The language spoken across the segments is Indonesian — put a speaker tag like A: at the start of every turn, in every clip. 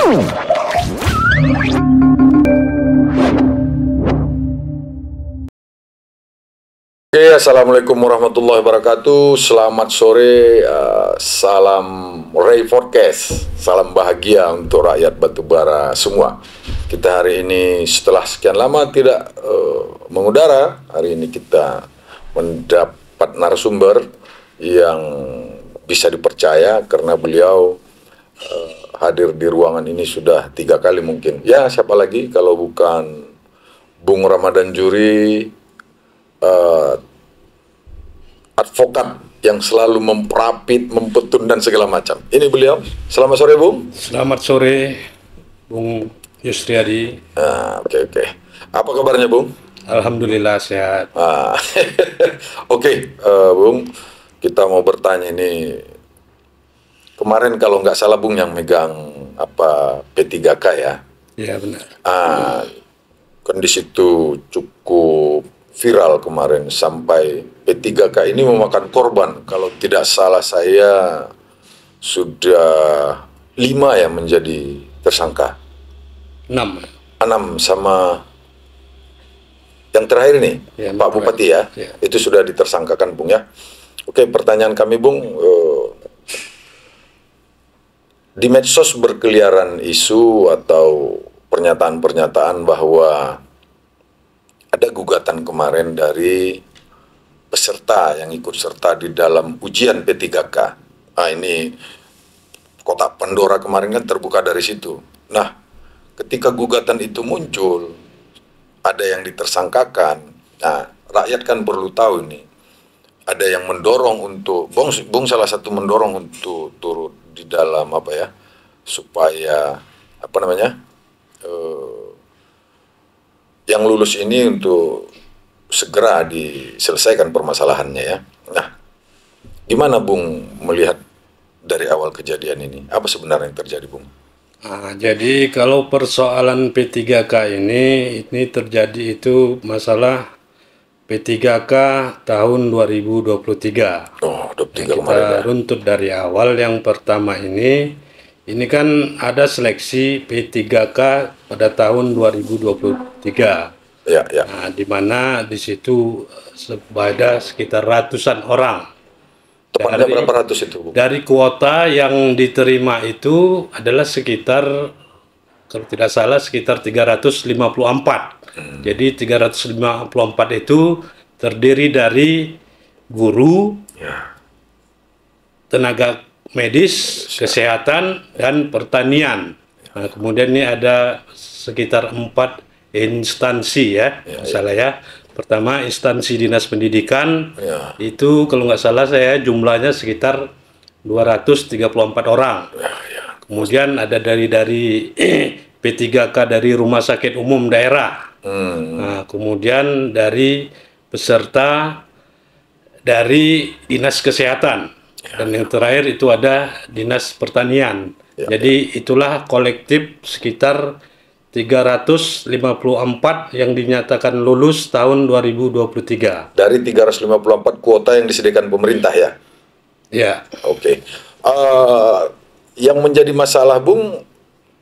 A: Oke, assalamualaikum warahmatullahi wabarakatuh. Selamat sore, salam Ray Forecast, salam bahagia untuk rakyat Batubara semua. Kita hari ini setelah sekian lama tidak mengudara, hari ini kita mendapat narasumber yang bisa dipercaya karena beliau hadir di ruangan ini sudah 3 kali mungkin. Ya, siapa lagi kalau bukan Bung Ramadan Juri, advokat yang selalu memperapit, mempetun dan segala macam. Ini beliau. Selamat sore, Bung.
B: Selamat sore, Bung Yusriadi.
A: Oke. Apa kabarnya, Bung?
B: Alhamdulillah sehat.
A: Oke, Bung. Kita mau bertanya ini. Kemarin kalau nggak salah, Bung, yang megang P3K ya?
B: Ya, benar.
A: Kan di situ cukup viral kemarin sampai P3K ini memakan korban. Kalau tidak salah saya sudah 5 ya menjadi tersangka.
B: 6
A: sama yang terakhir nih,
B: ya,
A: Pak Bupati ya. Itu sudah ditersangkakan, Bung ya. Oke, pertanyaan kami, Bung, di medsos berkeliaran isu atau pernyataan-pernyataan bahwa ada gugatan kemarin dari peserta yang ikut serta di dalam ujian P3K. Ini kotak Pandora kemarin kan terbuka dari situ. Nah, ketika gugatan itu muncul, ada yang ditersangkakan. Nah, rakyat kan perlu tahu ini. Ada yang mendorong untuk, Bung salah satu mendorong untuk turut di dalam supaya yang lulus ini untuk segera diselesaikan permasalahannya ya. Nah, gimana Bung melihat dari awal kejadian ini? Apa sebenarnya yang terjadi, Bung?
B: Jadi kalau persoalan P3K ini terjadi itu masalah P3K tahun 2023.
A: Oh, 23
B: kita
A: kemarin ya.
B: Runtut dari awal. Yang pertama ini kan ada seleksi P3K pada tahun 2023.
A: Ya.
B: Nah, di mana di situ ada sekitar ratusan orang.
A: Tepatnya berapa ratus itu, Bung?
B: Dari kuota yang diterima itu adalah sekitar, kalau tidak salah, sekitar 354. Jadi 354 itu terdiri dari guru, tenaga medis, kesehatan, dan pertanian. Nah, kemudian ini ada sekitar 4 instansi ya. Pertama, instansi dinas pendidikan, itu kalau nggak salah saya jumlahnya sekitar 234 orang. Kemudian ada dari P3K dari rumah sakit umum daerah. Nah, kemudian dari peserta dari dinas kesehatan. Dan yang terakhir itu ada dinas pertanian. Jadi itulah kolektif sekitar 354 yang dinyatakan lulus tahun 2023.
A: Dari 354 kuota yang disediakan pemerintah ya?
B: Ya.
A: Oke. Yang menjadi masalah, Bung,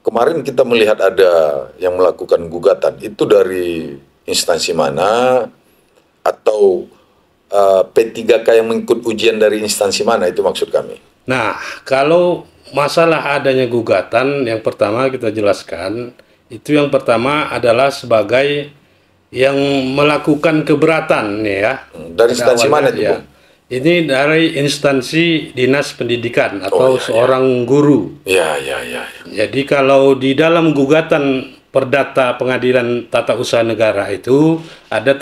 A: kemarin kita melihat ada yang melakukan gugatan. Itu dari instansi mana? Atau P3K yang mengikut ujian dari instansi mana? Itu maksud kami.
B: Nah, kalau masalah adanya gugatan, yang pertama kita jelaskan, itu yang pertama adalah sebagai yang melakukan keberatan nih ya.
A: Dari instansi mana itu, Bung?
B: Ini dari instansi dinas pendidikan atau seorang guru.
A: Ya.
B: Jadi kalau di dalam gugatan perdata Pengadilan Tata Usaha Negara itu ada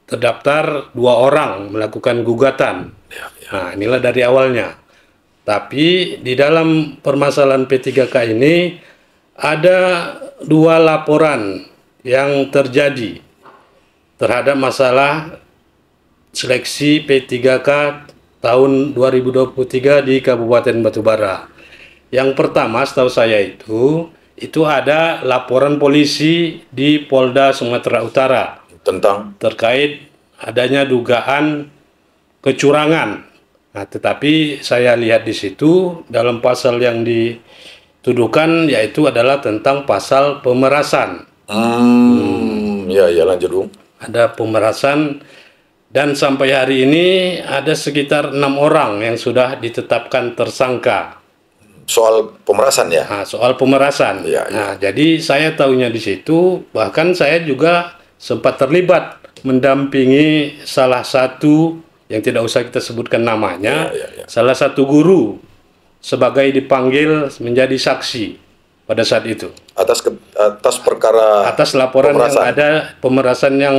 B: terdaftar 2 orang melakukan gugatan. Nah, inilah dari awalnya. Tapi di dalam permasalahan P3K ini ada 2 laporan yang terjadi terhadap masalah seleksi P3K tahun 2023 di Kabupaten Batubara. Yang pertama, setahu saya itu ada laporan polisi di Polda Sumatera Utara terkait adanya dugaan kecurangan. Nah, tetapi saya lihat di situ dalam pasal yang tuduhkan yaitu adalah tentang pasal pemerasan.
A: Ya, lanjut Bung.
B: Ada pemerasan dan sampai hari ini ada sekitar 6 orang yang sudah ditetapkan tersangka.
A: Soal pemerasan ya?
B: Nah, soal pemerasan.
A: Ya.
B: Nah, jadi saya tahunya di situ, bahkan saya juga sempat terlibat mendampingi salah satu yang tidak usah kita sebutkan namanya, salah satu guru sebagai dipanggil menjadi saksi pada saat itu.
A: Atas perkara
B: atas laporan
A: pemerasan.
B: yang ada pemerasan yang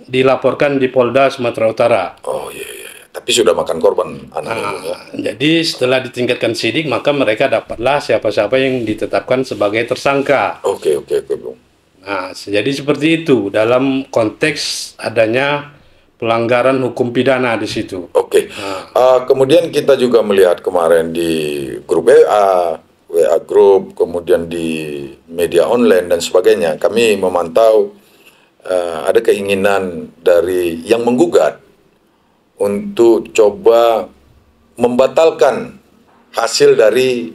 B: dilaporkan di Polda Sumatera Utara.
A: Oh iya. Tapi sudah makan korban anaknya. Ya.
B: Jadi setelah ditingkatkan sidik maka mereka dapatlah siapa-siapa yang ditetapkan sebagai tersangka.
A: Oke Bung.
B: Nah, jadi seperti itu dalam konteks adanya pelanggaran hukum pidana di situ.
A: Oke. Kemudian kita juga melihat kemarin di grup WA grup, kemudian di media online dan sebagainya, kami memantau ada keinginan dari yang menggugat untuk coba membatalkan hasil dari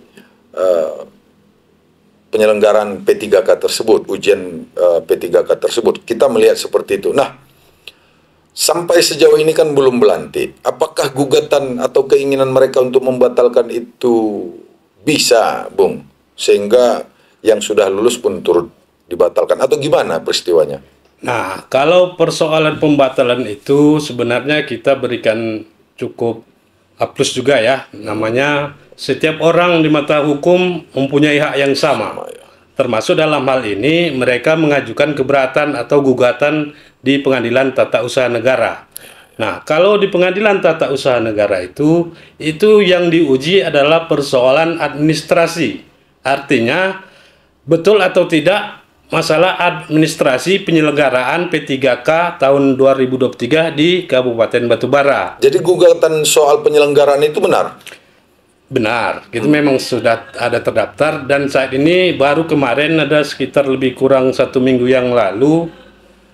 A: penyelenggaraan P3K tersebut, ujian P3K tersebut. Kita melihat seperti itu. Nah, sampai sejauh ini kan belum berlantik. Apakah gugatan atau keinginan mereka untuk membatalkan itu bisa, Bung? Sehingga yang sudah lulus pun turut dibatalkan. Atau gimana peristiwanya?
B: Nah, kalau persoalan pembatalan itu sebenarnya kita berikan cukup plus juga ya. Namanya setiap orang di mata hukum mempunyai hak yang sama. Termasuk dalam hal ini mereka mengajukan keberatan atau gugatan di Pengadilan Tata Usaha Negara. Nah, kalau di Pengadilan Tata Usaha Negara itu yang diuji adalah persoalan administrasi. Artinya, betul atau tidak masalah administrasi penyelenggaraan P3K tahun 2023 di Kabupaten Batubara.
A: Jadi gugatan soal penyelenggaraan itu benar?
B: Benar, itu memang sudah ada terdaftar dan saat ini baru kemarin ada sekitar lebih kurang 1 minggu yang lalu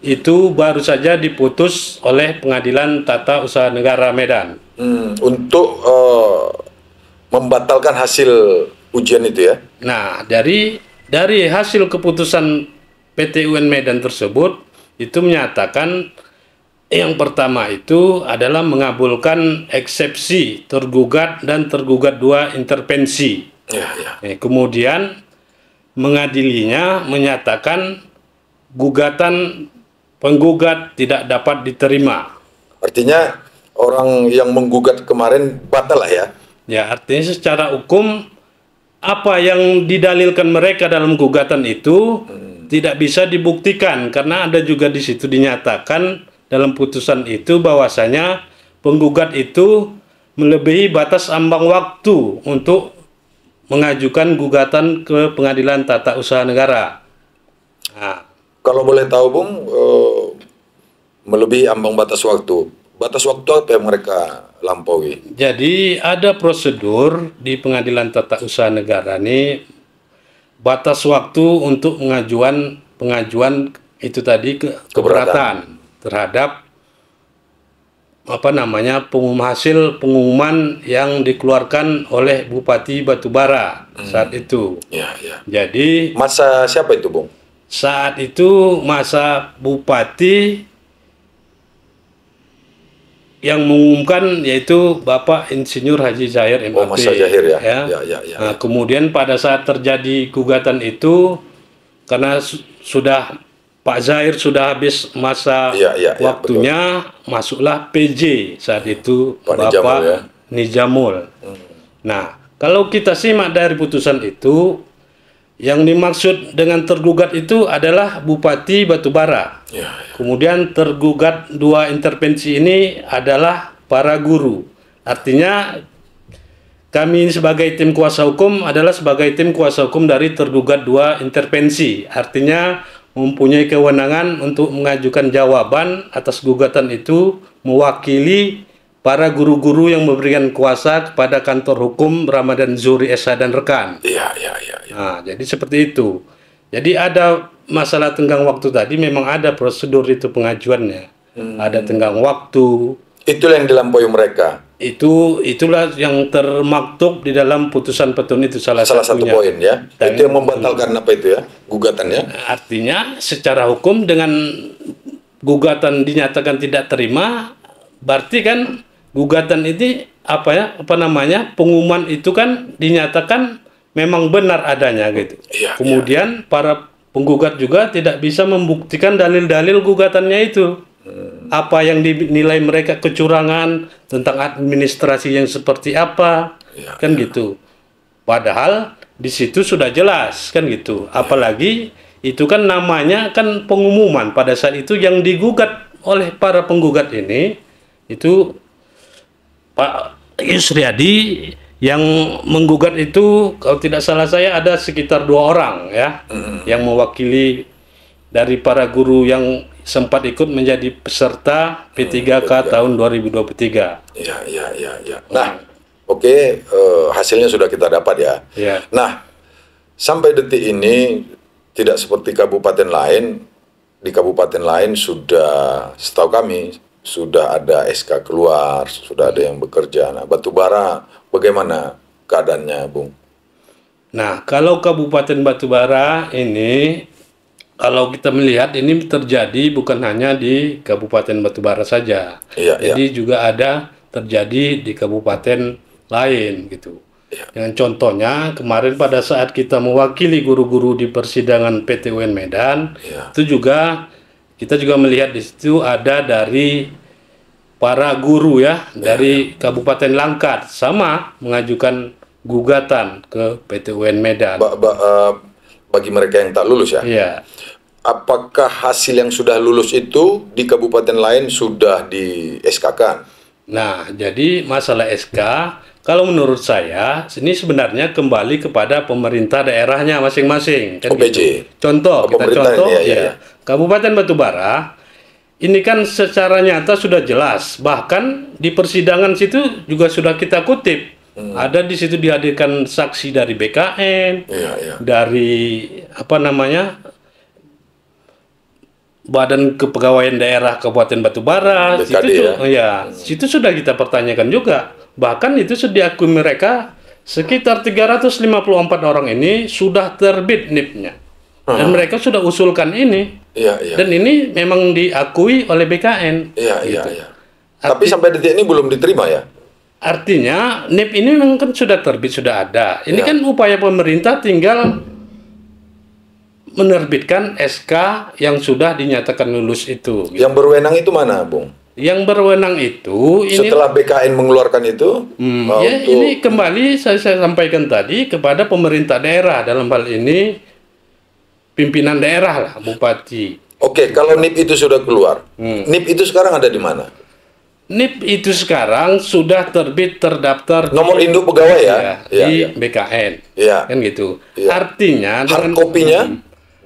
B: itu baru saja diputus oleh Pengadilan Tata Usaha Negara Medan.
A: Untuk membatalkan hasil ujian itu ya?
B: Nah, dari hasil keputusan PT UN Medan tersebut itu menyatakan yang pertama itu adalah mengabulkan eksepsi tergugat dan tergugat 2 intervensi. Kemudian mengadilinya menyatakan gugatan penggugat tidak dapat diterima.
A: Artinya orang yang menggugat kemarin batal lah ya?
B: Ya, artinya secara hukum apa yang didalilkan mereka dalam gugatan itu tidak bisa dibuktikan karena ada juga di situ dinyatakan dalam putusan itu bahwasanya penggugat itu melebihi batas ambang waktu untuk mengajukan gugatan ke Pengadilan Tata Usaha Negara. Nah,
A: kalau boleh tahu Bung, melebihi ambang batas waktu. Batas waktu apa yang mereka lampaui?
B: Jadi ada prosedur di Pengadilan Tata Usaha Negara ini batas waktu untuk pengajuan itu tadi keberatan terhadap hasil pengumuman yang dikeluarkan oleh Bupati Batubara saat itu. Jadi
A: masa siapa itu Bung?
B: Saat itu masa Bupati yang mengumumkan yaitu Bapak Insinyur Haji Zahir MAP.
A: Masa Zahir ya?
B: Nah, kemudian pada saat terjadi gugatan itu karena sudah Pak Zahir sudah habis masa waktunya, masuklah PJ saat itu Bapak Nijamul. Nah, kalau kita simak dari putusan itu, yang dimaksud dengan tergugat itu adalah Bupati Batubara. Kemudian tergugat 2 intervensi ini adalah para guru. Artinya kami sebagai tim kuasa hukum adalah sebagai tim kuasa hukum dari tergugat 2 intervensi. Artinya mempunyai kewenangan untuk mengajukan jawaban atas gugatan itu mewakili para guru-guru yang memberikan kuasa kepada kantor hukum Ramadan Zuhri SH dan rekan. Nah, jadi seperti itu. Jadi ada masalah tenggang waktu tadi, memang ada prosedur itu pengajuannya. Ada tenggang waktu.
A: Itulah yang dilampaui mereka.
B: Itulah yang termaktub di dalam putusan petun itu salah
A: satu poin ya. Dan itu yang membatalkan apa itu ya gugatannya?
B: Artinya secara hukum dengan gugatan dinyatakan tidak terima, berarti kan gugatan ini pengumuman itu kan dinyatakan memang benar adanya gitu.
A: Ya,
B: kemudian para penggugat juga tidak bisa membuktikan dalil-dalil gugatannya itu. Apa yang dinilai mereka kecurangan, tentang administrasi yang seperti apa, kan gitu. Padahal di situ sudah jelas kan gitu. Apalagi itu kan namanya kan pengumuman pada saat itu yang digugat oleh para penggugat ini itu Pak Yusriadi yang menggugat itu kalau tidak salah saya ada sekitar 2 orang ya yang mewakili dari para guru yang sempat ikut menjadi peserta P3K tahun 2023.
A: Ya. Nah, oke, hasilnya sudah kita dapat ya. Nah, sampai detik ini tidak seperti kabupaten lain. Di kabupaten lain sudah, setahu kami, sudah ada SK keluar, sudah ada yang bekerja. Nah, Batubara bagaimana keadaannya, Bung?
B: Nah, kalau Kabupaten Batubara ini, kalau kita melihat ini terjadi bukan hanya di Kabupaten Batubara saja, jadi juga ada terjadi di kabupaten lain gitu. Dengan contohnya kemarin pada saat kita mewakili guru-guru di persidangan PT UN Medan, itu juga kita juga melihat di situ ada dari para guru dari Kabupaten Langkat sama mengajukan gugatan ke PT UN Medan.
A: Bagi mereka yang tak lulus ya. Apakah hasil yang sudah lulus itu di kabupaten lain sudah di SK-kan?
B: Nah, jadi masalah SK, kalau menurut saya, ini sebenarnya kembali kepada pemerintah daerahnya masing-masing. Kan
A: OPJ.
B: Gitu. Contoh, Kabupaten Batubara, ini kan secara nyata sudah jelas. Bahkan di persidangan situ juga sudah kita kutip. Ada di situ dihadirkan saksi dari BKN, dari Badan Kepegawaian Daerah Kabupaten Batubara, situ sudah kita pertanyakan juga. Bahkan itu sudah diakui mereka sekitar 354 orang ini sudah terbit NIP-nya. Dan mereka sudah usulkan ini. Dan ini memang diakui oleh BKN.
A: Tapi sampai detik ini belum diterima ya?
B: Artinya NIP ini memang kan sudah terbit, sudah ada. Ini kan upaya pemerintah tinggal menerbitkan SK yang sudah dinyatakan lulus itu.
A: Gitu. Yang berwenang itu mana, Bung?
B: Yang berwenang itu
A: setelah BKN mengeluarkan itu,
B: ini kembali saya sampaikan tadi kepada pemerintah daerah, dalam hal ini pimpinan daerah lah, bupati.
A: Oke, kalau NIP itu sudah keluar, NIP itu sekarang ada di mana?
B: NIP itu sekarang sudah terbit terdaftar
A: nomor induk pegawai
B: di BKN, kan gitu. Artinya
A: hard kopinya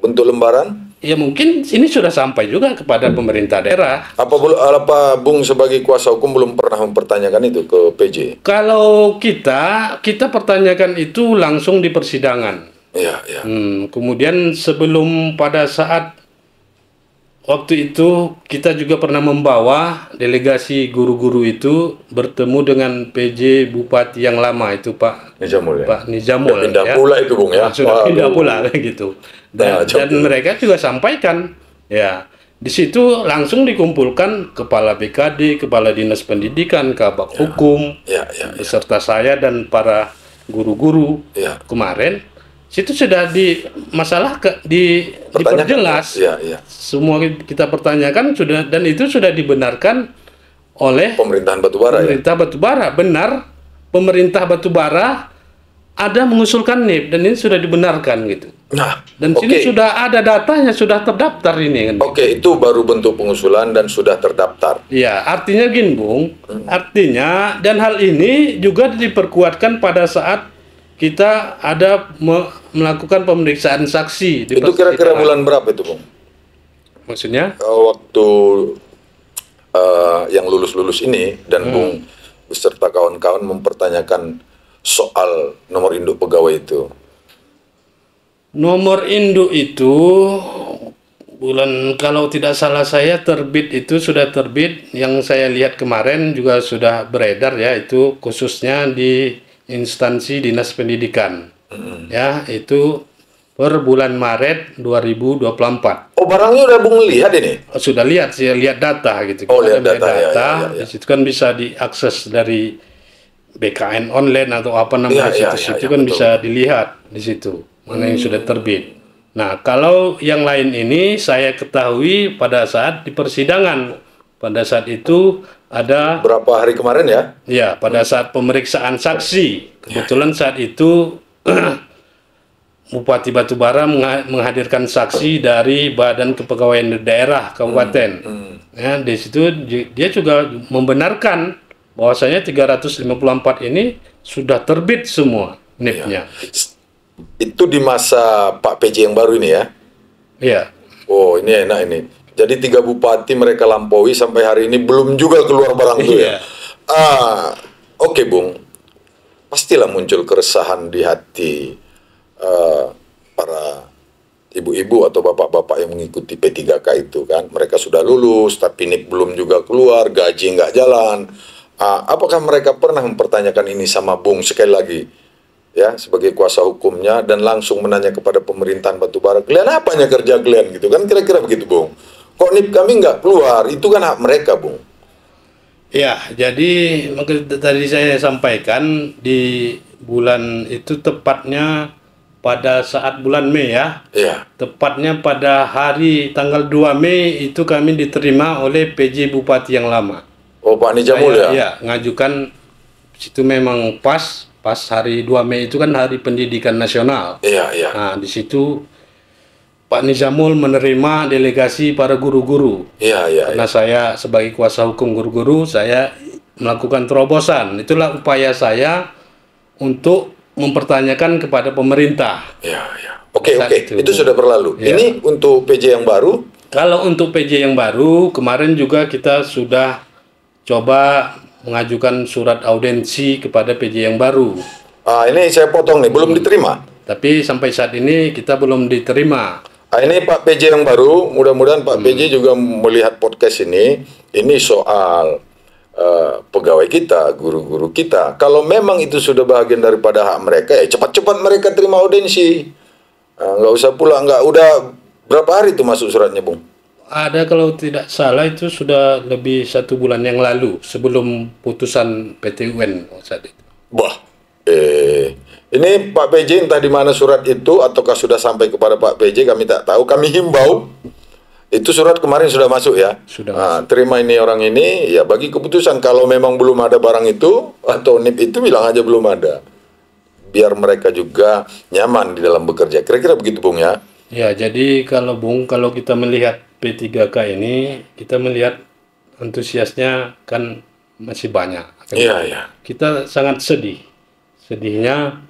A: bentuk lembaran?
B: Ya mungkin ini sudah sampai juga kepada pemerintah daerah.
A: Apa Bung sebagai kuasa hukum belum pernah mempertanyakan itu ke PJ?
B: Kalau kita pertanyakan itu langsung di persidangan. Kemudian sebelum pada saat waktu itu kita juga pernah membawa delegasi guru-guru itu bertemu dengan PJ Bupati yang lama itu Pak
A: Nizamul.
B: Pak Nizamul.
A: Pindah pula itu Bung ya.
B: Sudah pindah pula gitu. Dan mereka juga sampaikan di situ langsung dikumpulkan kepala BKD, kepala dinas pendidikan, kabak hukum, beserta saya dan para guru-guru kemarin. Situ sudah diperjelas, semua kita pertanyakan sudah, dan itu sudah dibenarkan oleh
A: pemerintahan Batubara.
B: Batubara benar, pemerintah Batubara ada mengusulkan NIP dan ini sudah dibenarkan gitu.
A: Nah,
B: dan sini sudah ada datanya, sudah terdaftar ini kan.
A: Itu baru bentuk pengusulan dan sudah terdaftar.
B: Ya, artinya gini Bung, artinya dan hal ini juga diperkuatkan pada saat kita ada melakukan pemeriksaan saksi.
A: Itu kira-kira bulan berapa itu, Bung?
B: Maksudnya?
A: Waktu yang lulus-lulus ini dan Bung beserta kawan-kawan mempertanyakan soal nomor induk pegawai itu.
B: Nomor induk itu kalau tidak salah saya terbit itu sudah terbit, yang saya lihat kemarin juga sudah beredar ya, itu khususnya di instansi Dinas Pendidikan. Ya, itu per bulan Maret 2024.
A: Oh, barangnya udah Bung lihat ini?
B: Sudah lihat, saya lihat data gitu.
A: Oh, lihat data.
B: Ya. Di situ kan bisa diakses dari BKN online atau apa namanya situs itu kan betul. Bisa dilihat di situ mana yang sudah terbit. Nah, kalau yang lain ini saya ketahui pada saat di persidangan. Pada saat itu ada...
A: Berapa hari kemarin ya?
B: Ya, pada saat pemeriksaan saksi. Kebetulan saat itu Bupati Batubara menghadirkan saksi dari Badan Kepegawaian Daerah Kabupaten. Ya, di situ dia juga membenarkan bahwasanya 354 ini sudah terbit semua NIP-nya.
A: Itu di masa Pak PJ yang baru ini ya?
B: Iya.
A: Oh, ini enak ini. Jadi 3 bupati mereka lampaui sampai hari ini belum juga keluar barang itu ya? Oke, Bung. Pastilah muncul keresahan di hati para ibu-ibu atau bapak-bapak yang mengikuti P3K itu kan. Mereka sudah lulus, tapi NIP belum juga keluar, gaji nggak jalan. Apakah mereka pernah mempertanyakan ini sama Bung sekali lagi? Ya, sebagai kuasa hukumnya dan langsung menanya kepada pemerintahan Batubara, kalian apanya kerja kalian gitu kan, kira-kira begitu Bung. Kok NIP kami nggak keluar, itu kan hak mereka Bung.
B: Ya, jadi tadi saya sampaikan di bulan itu tepatnya pada saat bulan Mei ya.
A: Iya.
B: Tepatnya pada hari tanggal 2 Mei itu kami diterima oleh PJ Bupati yang lama.
A: Oh, Pak Nizamul ya?
B: Iya, ngajukan situ memang pas hari 2 Mei itu kan Hari Pendidikan Nasional.
A: Iya, iya.
B: Nah, di situ Pak Nizamul menerima delegasi para guru-guru.
A: Iya, iya.
B: Karena saya sebagai kuasa hukum guru-guru, saya melakukan terobosan. Itulah upaya saya untuk mempertanyakan kepada pemerintah.
A: Iya, iya. Oke. Itu sudah berlalu. Ya. Ini untuk PJ yang baru?
B: Kalau untuk PJ yang baru, kemarin juga kita sudah coba mengajukan surat audensi kepada PJ yang baru.
A: Ini saya potong nih, belum diterima.
B: Tapi sampai saat ini kita belum diterima.
A: Ini Pak PJ yang baru, mudah-mudahan Pak PJ juga melihat podcast ini. Ini soal pegawai kita, guru-guru kita. Kalau memang itu sudah bagian daripada hak mereka, ya cepat-cepat mereka terima audensi. Nggak usah pula, udah berapa hari itu masuk suratnya, Bung?
B: Ada, kalau tidak salah itu sudah lebih 1 bulan yang lalu sebelum putusan PT UN saat itu.
A: Ini Pak PJ entah di mana surat itu ataukah sudah sampai kepada Pak PJ, kami tak tahu. Kami himbau itu surat kemarin sudah masuk ya.
B: Sudah.
A: Terima ini orang ini ya, bagi keputusan kalau memang belum ada barang itu atau NIP itu bilang aja belum ada. Biar mereka juga nyaman di dalam bekerja. Kira-kira begitu Bung ya.
B: Ya, jadi kalau Bung, kalau kita melihat P3K ini, kita melihat antusiasnya kan masih banyak.
A: Iya.
B: Kita sangat sedih. Sedihnya,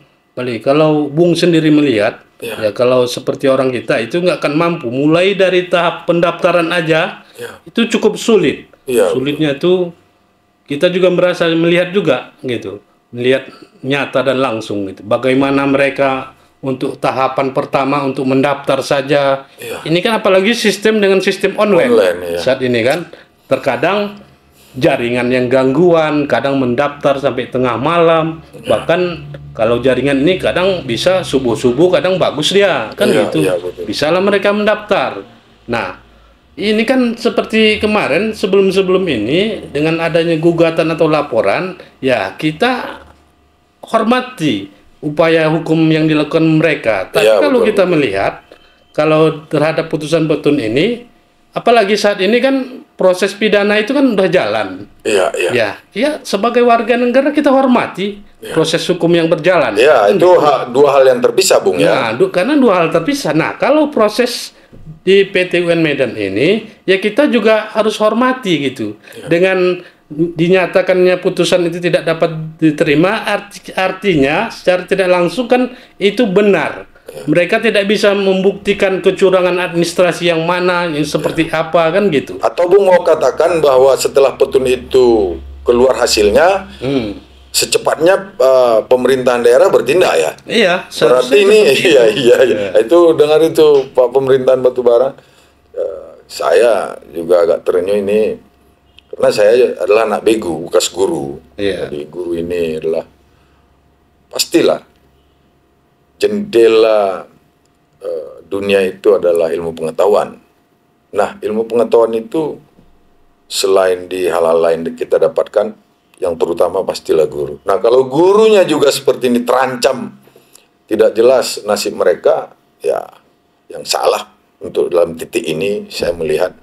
B: kalau Bung sendiri melihat, ya kalau seperti orang kita itu nggak akan mampu. Mulai dari tahap pendaftaran aja, itu cukup sulit. Sulitnya itu kita juga melihat juga gitu. Melihat nyata dan langsung gitu. Bagaimana mereka untuk tahapan pertama untuk mendaftar saja. Ini kan apalagi sistem dengan sistem online saat ini kan. Terkadang jaringan yang gangguan, kadang mendaftar sampai tengah malam. Bahkan kalau jaringan ini kadang bisa subuh-subuh, kadang bagus dia kan gitu. Bisalah mereka mendaftar. Nah, ini kan seperti kemarin sebelum ini dengan adanya gugatan atau laporan, ya kita hormati upaya hukum yang dilakukan mereka. Tapi kalau kita melihat, kalau terhadap putusan petun ini, apalagi saat ini kan proses pidana itu kan udah jalan. Ya, sebagai warga negara kita hormati proses hukum yang berjalan.
A: Itu dua hal yang terpisah, Bung ya.
B: Nah, karena dua hal terpisah. Nah, kalau proses di PT UN Medan ini, ya kita juga harus hormati gitu. Dengan dinyatakannya putusan itu tidak dapat diterima, artinya secara tidak langsung kan itu benar. Mereka tidak bisa membuktikan kecurangan administrasi yang mana, yang seperti apa kan gitu.
A: Atau Bung mau katakan bahwa setelah petun itu keluar hasilnya, secepatnya pemerintahan daerah bertindak ya?
B: Iya.
A: Berarti ini, iya. Itu dengar itu Pak Pemerintahan Batubara. saya juga agak terenyuh ini karena saya adalah anak begu, bekas guru. Jadi guru ini adalah pastilah jendela dunia itu adalah ilmu pengetahuan. Nah, ilmu pengetahuan itu selain di hal-hal lain kita dapatkan, yang terutama pastilah guru. Nah, kalau gurunya juga seperti ini terancam, tidak jelas nasib mereka, ya yang salah untuk dalam titik ini saya melihat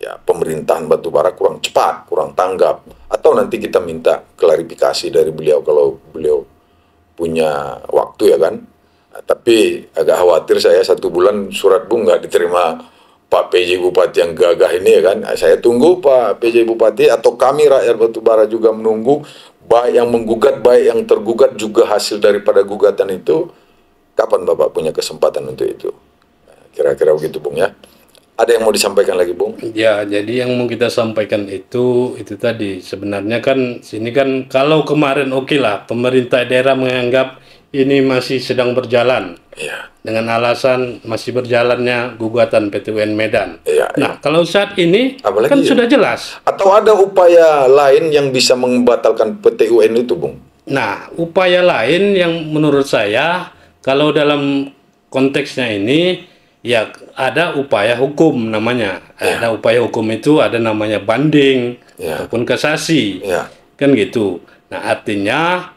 A: ya pemerintahan Batubara kurang cepat, kurang tanggap, atau nanti kita minta klarifikasi dari beliau kalau beliau punya waktu ya kan. Nah, tapi agak khawatir saya 1 bulan surat Bung nggak diterima Pak PJ Bupati yang gagah ini ya kan. Nah, saya tunggu Pak PJ Bupati atau kami rakyat Batubara juga menunggu, baik yang menggugat baik yang tergugat juga hasil daripada gugatan itu. Kapan Bapak punya kesempatan untuk itu? Kira-kira begitu Bung ya. Ada yang mau disampaikan lagi Bung?
B: Ya, jadi yang mau kita sampaikan itu tadi sebenarnya kan sini kan kalau kemarin oke lah pemerintah daerah menganggap ini masih sedang berjalan dengan alasan masih berjalannya gugatan PT UN Medan. Nah kalau saat ini apalagi kan sudah jelas.
A: Atau ada upaya lain yang bisa membatalkan PT UN itu Bung?
B: Nah upaya lain yang menurut saya kalau dalam konteksnya ini ya ada upaya hukum namanya. Ada upaya hukum itu ada namanya banding ataupun kasasi. Kan gitu. Nah, artinya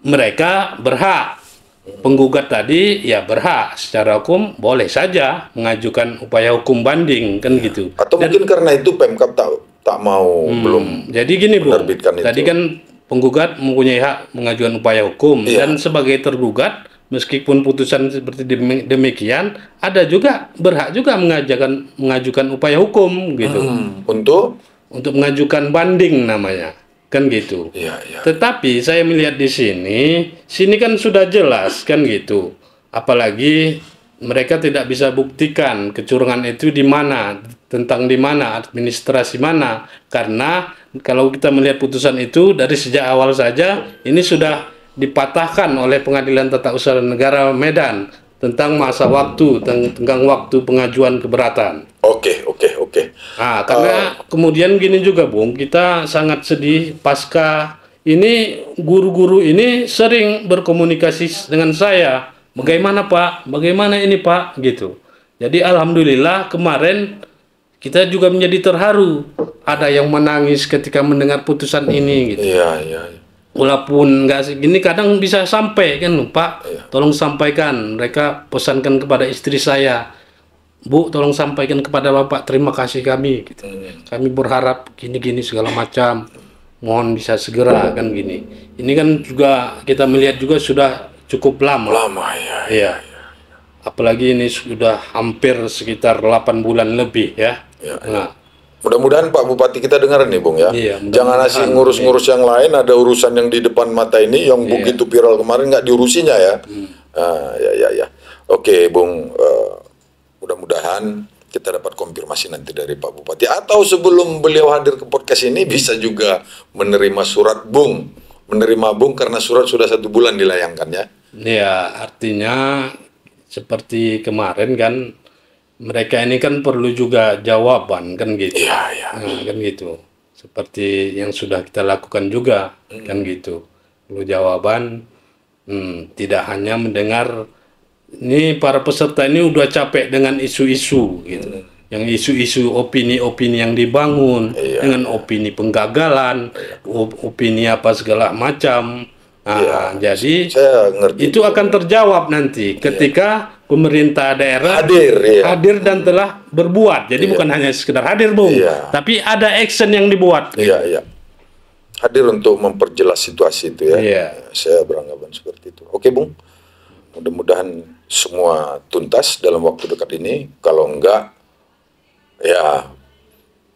B: mereka berhak. Penggugat tadi ya berhak secara hukum boleh saja mengajukan upaya hukum banding kan gitu.
A: Atau mungkin karena itu Pemkab tak mau belum.
B: Jadi gini Bung. Tadi kan penggugat mempunyai hak mengajukan upaya hukum dan sebagai tergugat meskipun putusan seperti demikian, ada juga berhak juga mengajukan upaya hukum gitu. Untuk mengajukan banding namanya, kan gitu. Tetapi saya melihat di sini kan sudah jelas kan gitu. Apalagi mereka tidak bisa buktikan kecurangan itu di mana, tentang di mana, administrasi mana. Karena kalau kita melihat putusan itu dari sejak awal saja ini sudah dipatahkan oleh Pengadilan Tata Usaha Negara Medan tentang masa waktu, tentang waktu pengajuan keberatan.
A: Oke.
B: Nah, karena kemudian gini juga Bung, kita sangat sedih pasca ini guru-guru ini sering berkomunikasi dengan saya. Bagaimana Pak? Bagaimana ini Pak? Gitu. Jadi alhamdulillah kemarin kita juga menjadi terharu. Ada yang menangis ketika mendengar putusan ini gitu. Walaupun nggak segini kadang bisa sampai kan Pak, tolong sampaikan, mereka pesankan kepada istri saya, Bu tolong sampaikan kepada Bapak terima kasih kami gitu. Kami berharap gini-gini segala macam, mohon bisa segera kan gini. Ini kan juga kita melihat juga sudah cukup lama ya. Apalagi ini sudah hampir sekitar 8 bulan lebih ya. Nah,
A: mudah-mudahan Pak Bupati kita dengar nih Bung ya. Jangan asing ngurus-ngurus yang lain, ada urusan yang di depan mata ini yang begitu viral kemarin nggak diurusinya ya. Oke Bung, mudah-mudahan kita dapat konfirmasi nanti dari Pak Bupati. Atau sebelum beliau hadir ke podcast ini bisa juga menerima surat Bung. Menerima Bung karena surat sudah 1 bulan dilayangkan ya.
B: Ya artinya seperti kemarin kan, mereka ini kan perlu juga jawaban kan gitu. Nah, kan gitu. Seperti yang sudah kita lakukan juga kan gitu. Perlu jawaban. Tidak hanya mendengar ini para peserta ini udah capek dengan isu-isu gitu. Yang isu-isu opini-opini yang dibangun dengan opini penggagalan, opini apa segala macam. Nah, jadi
A: saya ngerti
B: itu akan terjawab nanti ketika pemerintah daerah hadir dan telah berbuat. Jadi bukan hanya sekedar hadir Bung, tapi ada action yang dibuat.
A: Hadir untuk memperjelas situasi itu ya. Saya beranggapan seperti itu. Oke Bung, mudah-mudahan semua tuntas dalam waktu dekat ini. Kalau enggak, ya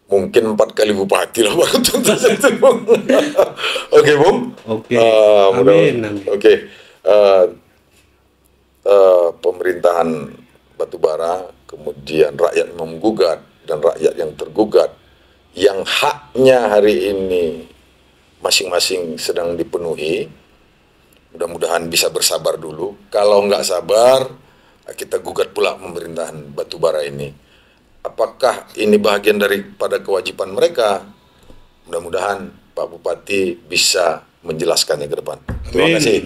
A: mungkin 4 kali bupati lah baru tuntas itu Bung. Oke Bung. Amin. Pemerintahan Batubara, kemudian rakyat menggugat dan rakyat yang tergugat, yang haknya hari ini masing-masing sedang dipenuhi, mudah-mudahan bisa bersabar dulu. Kalau nggak sabar, kita gugat pula pemerintahan Batubara ini. apakah ini bagian daripada kewajiban mereka? Mudah-mudahan Pak Bupati bisa menjelaskannya ke depan. Terima kasih.